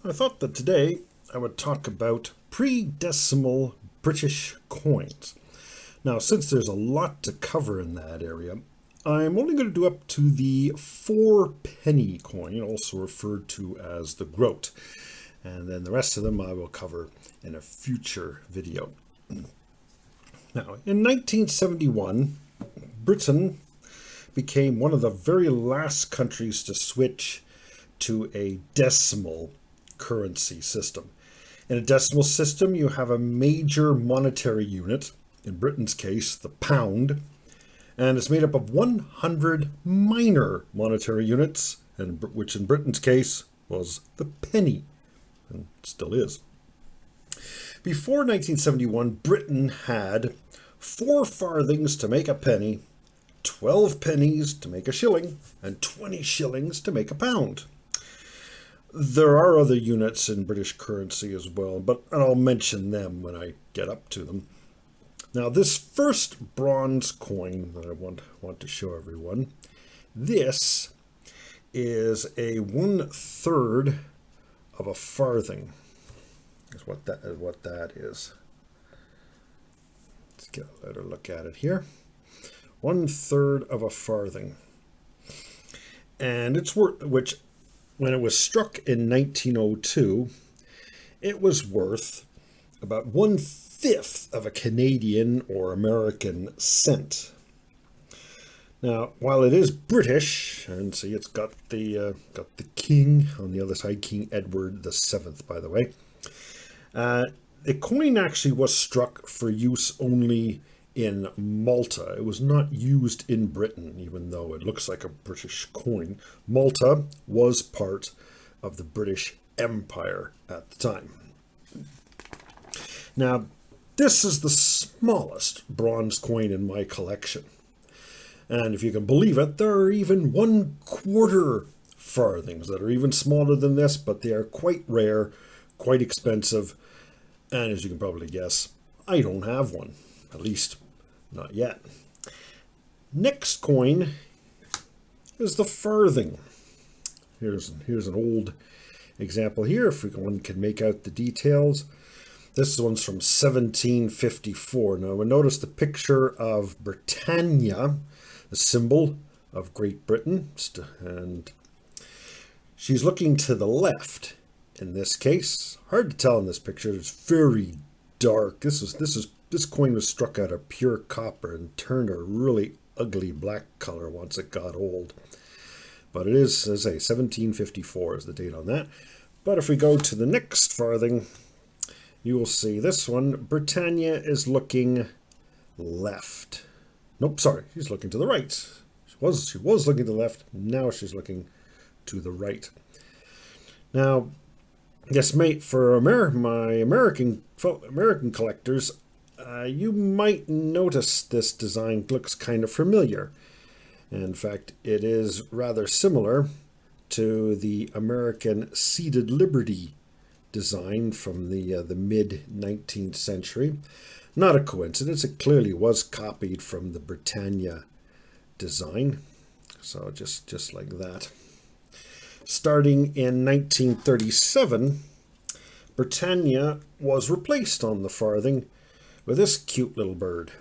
I thought that today I would talk about pre-decimal British coins. Now, since there's a lot to cover in that area, I'm only going to do up to the 4-penny coin, also referred to as the Groat. And then the rest of them I will cover in a future video. Now, in 1971, Britain became one of the very last countries to switch to a decimal currency system. In a decimal system, you have a major monetary unit, in Britain's case, the pound, and it's made up of 100 minor monetary units, which in Britain's case was the penny, and still is. Before 1971, Britain had 4 farthings to make a penny, 12 pennies to make a shilling, and 20 shillings to make a pound. There are other units in British currency as well, but I'll mention them when I get up to them. Now, this first bronze coin that I want to show everyone, this is a 1/3 of a farthing. That's what that is. Let's get a better look at it here. 1/3 of a farthing, and it's worth, which when it was struck in 1902, it was worth about 1/5 of a Canadian or American cent. Now, while it is British, and see, it's got the king on the other side, King Edward VII, by the way. The coin actually was struck for use only in Malta. It was not used in Britain, even though it looks like a British coin. Malta was part of the British Empire at the time. Now, this is the smallest bronze coin in my collection. And if you can believe it, there are even 1/4 farthings that are even smaller than this, but they are quite rare, quite expensive, and as you can probably guess, I don't have one, at least not yet. Next coin is the farthing. Here's an old example here, if one can make out the details. This one's from 1754. Now, we'll notice the picture of Britannia, the symbol of Great Britain, and she's looking to the left in this case. Hard to tell in this picture. It's very dark. This coin was struck out of pure copper and turned a really ugly black color once it got old. But it is, as I say, 1754 is the date on that. But if we go to the next farthing, you will see this one. Britannia is looking left. Nope, sorry, she's looking to the right. She was looking to the left. Now she's looking to the right. Now, yes, mate, for my American collectors, you might notice this design looks kind of familiar. In fact, it is rather similar to the American Ceded Liberty design from the mid-19th century. Not a coincidence, it clearly was copied from the Britannia design. So just like that. Starting in 1937, Britannia was replaced on the farthing with this cute little bird.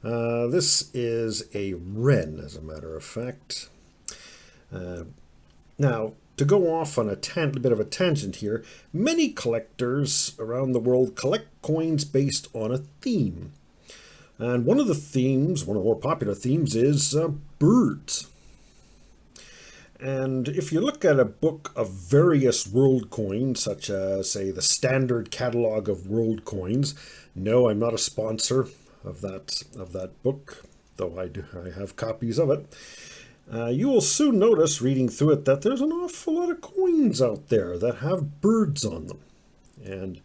This is a wren, as a matter of fact. Now, to go off on a bit of a tangent here, many collectors around the world collect coins based on a theme. And one of the more popular themes is birds. And if you look at a book of various world coins, such as, say, the Standard Catalog of World Coins, no, I'm not a sponsor of that book, though I have copies of it. You will soon notice, reading through it, that there's an awful lot of coins out there that have birds on them. And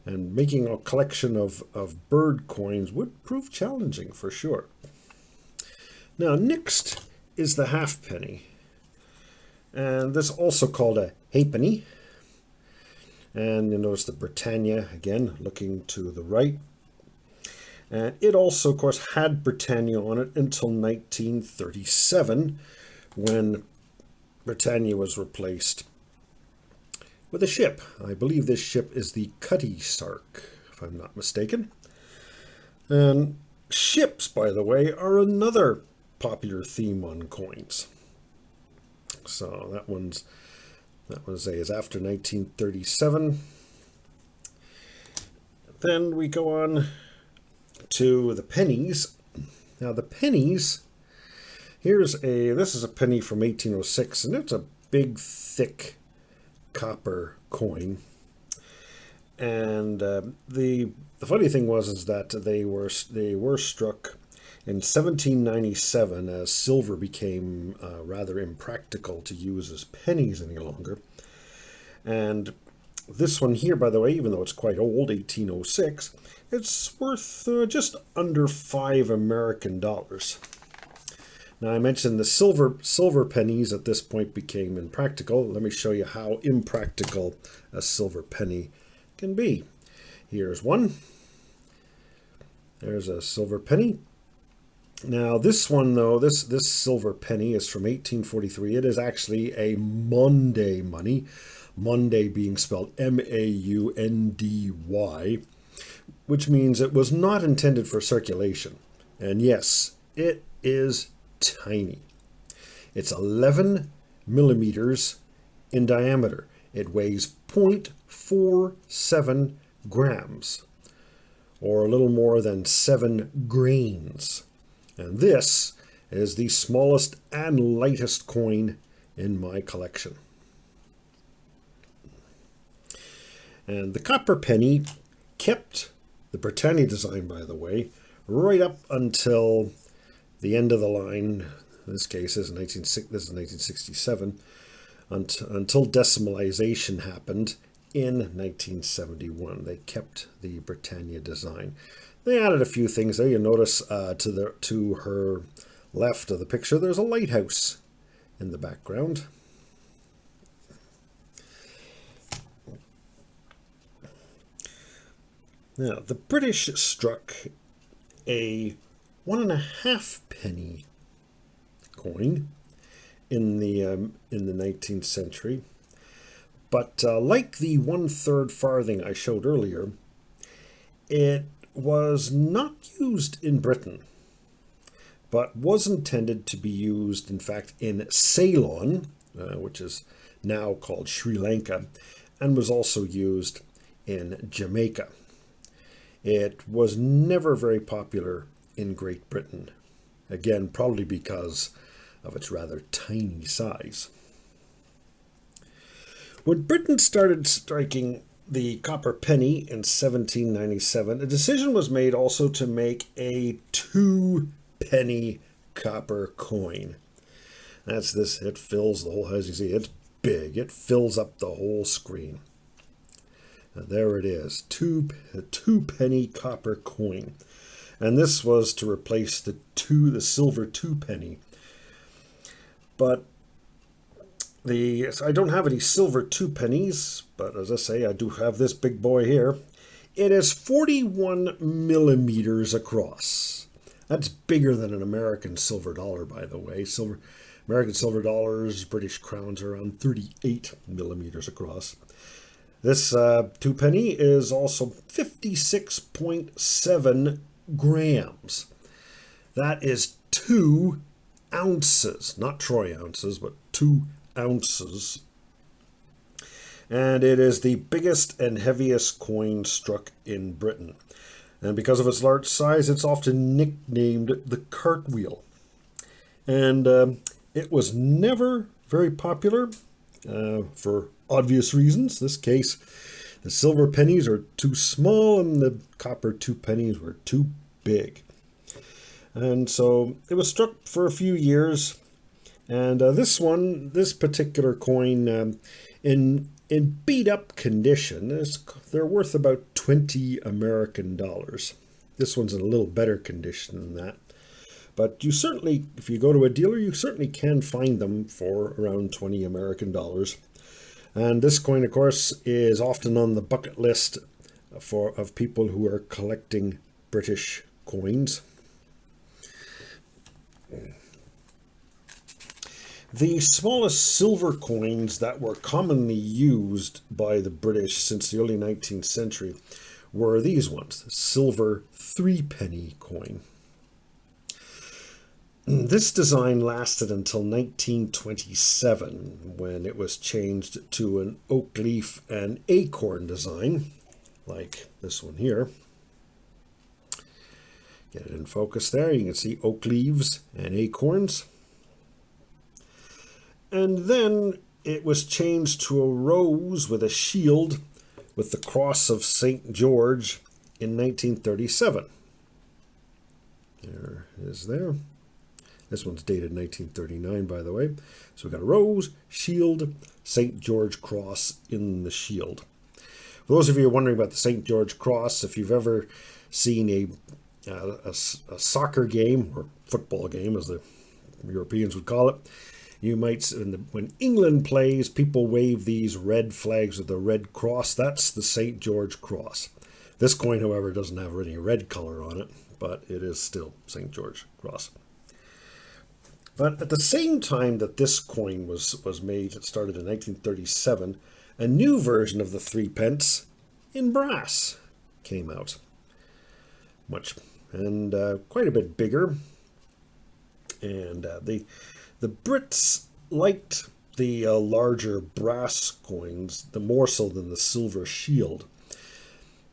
making a collection of bird coins would prove challenging for sure. Now, next is the halfpenny. And this is also called a halfpenny. And you notice the Britannia, again, looking to the right. And it also, of course, had Britannia on it until 1937, when Britannia was replaced with a ship. I believe this ship is the Cutty Sark, if I'm not mistaken. And ships, by the way, are another popular theme on coins. So that one is after 1937. Then we go on to the pennies. Now the pennies, this is a penny from 1806, and it's a big, thick copper coin. And the funny thing is that they were struck in 1797 as silver became rather impractical to use as pennies any longer. And this one here, by the way, even though it's quite old, 1806, it's worth just under $5 American. Now, I mentioned the silver pennies at this point became impractical. Let me show you how impractical a silver penny can be. Here's one. There's a silver penny. Now, this one, though, this silver penny is from 1843. It is actually a Monday money. Monday being spelled M-A-U-N-D-Y, which means it was not intended for circulation. And yes, it is tiny. It's 11 millimeters in diameter. It weighs 0.47 grams, or a little more than 7 grains. And this is the smallest and lightest coin in my collection. And the copper penny kept the Britannia design, by the way, right up until the end of the line. In this case, this is 1967, until decimalization happened in 1971. They kept the Britannia design. They added a few things there. You'll notice to her left of the picture, there's a lighthouse in the background. Now, the British struck a 1.5 penny coin in the 19th century, but like the 1/3 farthing I showed earlier, it was not used in Britain, but was intended to be used, in fact, in Ceylon, which is now called Sri Lanka, and was also used in Jamaica. It was never very popular in Great Britain, again, probably because of its rather tiny size. When Britain started striking the copper penny in 1797, a decision was made also to make a 2-penny copper coin. That's this. It fills the whole, as you see, it's big. It fills up the whole screen. There it is, a 2-penny copper coin. And this was to replace the silver 2-penny. But I don't have any silver 2-pennies, but as I say, I do have this big boy here. It is 41 millimeters across. That's bigger than an American silver dollar, by the way. American silver dollars, British crowns are around 38 millimeters across. This 2-penny is also 56.7 grams. That is 2 ounces, not troy ounces, but 2 ounces. And it is the biggest and heaviest coin struck in Britain. And because of its large size, it's often nicknamed the cartwheel. And it was never very popular for obvious reasons. In this case, the silver pennies are too small and the copper 2-pennies were too big. And so it was struck for a few years. And this particular coin, in beat up condition, they're worth about $20 American. This one's in a little better condition than that. But you certainly, if you go to a dealer, you certainly can find them for around $20 American. And this coin, of course, is often on the bucket list of people who are collecting British coins. The smallest silver coins that were commonly used by the British since the early 19th century were these ones, the silver 3-penny coin. This design lasted until 1927, when it was changed to an oak leaf and acorn design, like this one here. Get it in focus there. You can see oak leaves and acorns. And then it was changed to a rose with a shield with the cross of St. George in 1937. There it is there. This one's dated 1939, by the way. So we've got a rose, shield, St. George cross in the shield. For those of you wondering about the St. George cross, if you've ever seen a soccer game, or football game as the Europeans would call it, you might, when England plays, people wave these red flags with the red cross. That's the St. George cross. This coin, however, doesn't have any red color on it, but it is still St. George cross. But at the same time that this coin was made, it started in 1937, a new version of the 3 pence in brass came out. Quite a bit bigger. And the Brits liked the larger brass coins, the more so than the silver shield.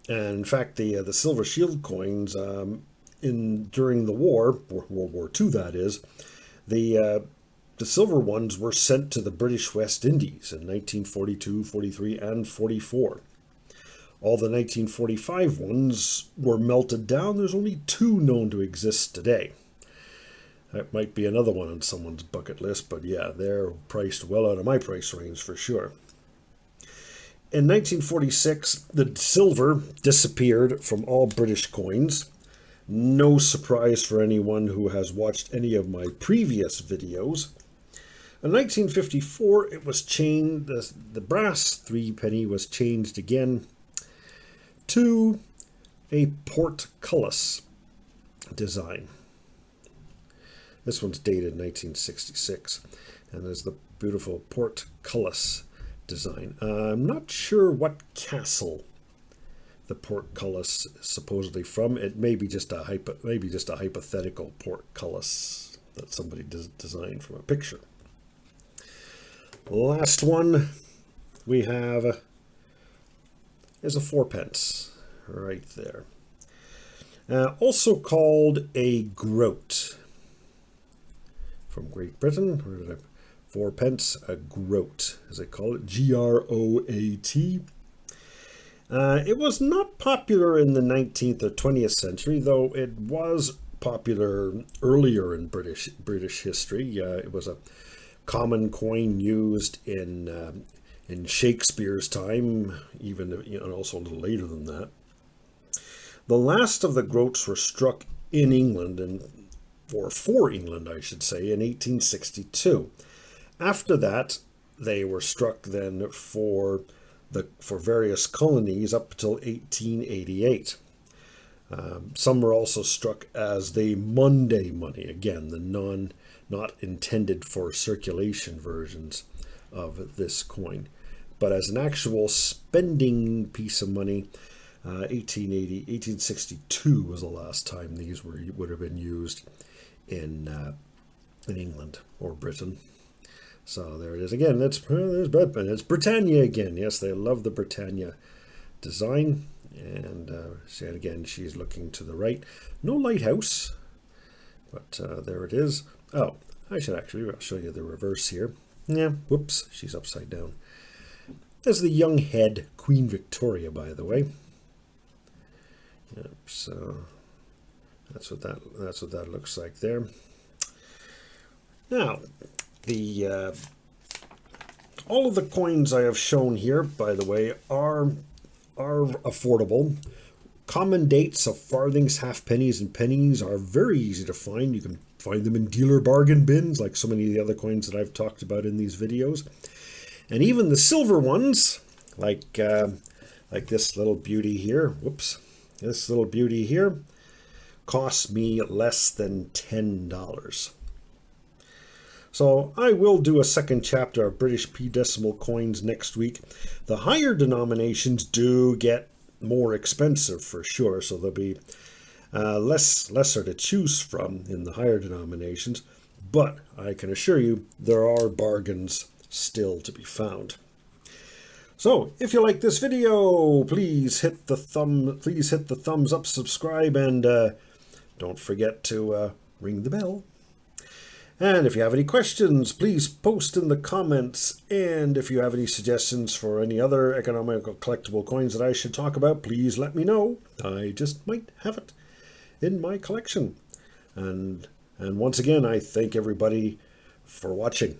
And in fact, the silver shield coins during the war, World War II that is, the silver ones were sent to the British West Indies in 1942, 43, and 44. All the 1945 ones were melted down. There's only 2 known to exist today. That might be another one on someone's bucket list, but yeah, they're priced well out of my price range for sure. In 1946, the silver disappeared from all British coins. No surprise for anyone who has watched any of my previous videos. In 1954, it was changed, the brass 3-penny was changed again to a portcullis design. This one's dated 1966, and there's the beautiful portcullis design. I'm not sure what castle the portcullis is supposedly from. It may be just a hypothetical portcullis that somebody designed from a picture. Last one we have is a 4 pence right there. Also called a groat. From Great Britain, 4 pence, a groat, as they call it, G-R-O-A-T. It was not popular in the 19th or 20th century, though it was popular earlier in British history. It was a common coin used in Shakespeare's time, even also a little later than that. The last of the groats were struck in England, for England, I should say, in 1862. After that, they were struck then for various colonies up until 1888. Some were also struck as the Monday money, again, the not intended for circulation versions of this coin. But as an actual spending piece of money, 1862 was the last time these would have been used in England or Britain. So there it is again. There's Britannia again. Yes, they love the Britannia design. And again, she's looking to the right. No lighthouse, but there it is. Oh, I'll show you the reverse here. Yeah, whoops, she's upside down. There's the young head, Queen Victoria, by the way. Yep, so that's what that looks like there. Now, all of the coins I have shown here, by the way, are affordable. Common dates of farthings, halfpennies, and pennies are very easy to find. You can find them in dealer bargain bins, like so many of the other coins that I've talked about in these videos. And even the silver ones, like this little beauty here. Whoops, this little beauty here cost me less than $10. So I will do a second chapter of British P decimal coins next week. The higher denominations do get more expensive for sure, so there'll be lesser to choose from in the higher denominations, but I can assure you there are bargains still to be found. So if you like this video, please hit the thumbs up, subscribe, and don't forget to ring the bell. And if you have any questions, please post in the comments. And if you have any suggestions for any other economical collectible coins that I should talk about, please let me know. I just might have it in my collection. And once again, I thank everybody for watching.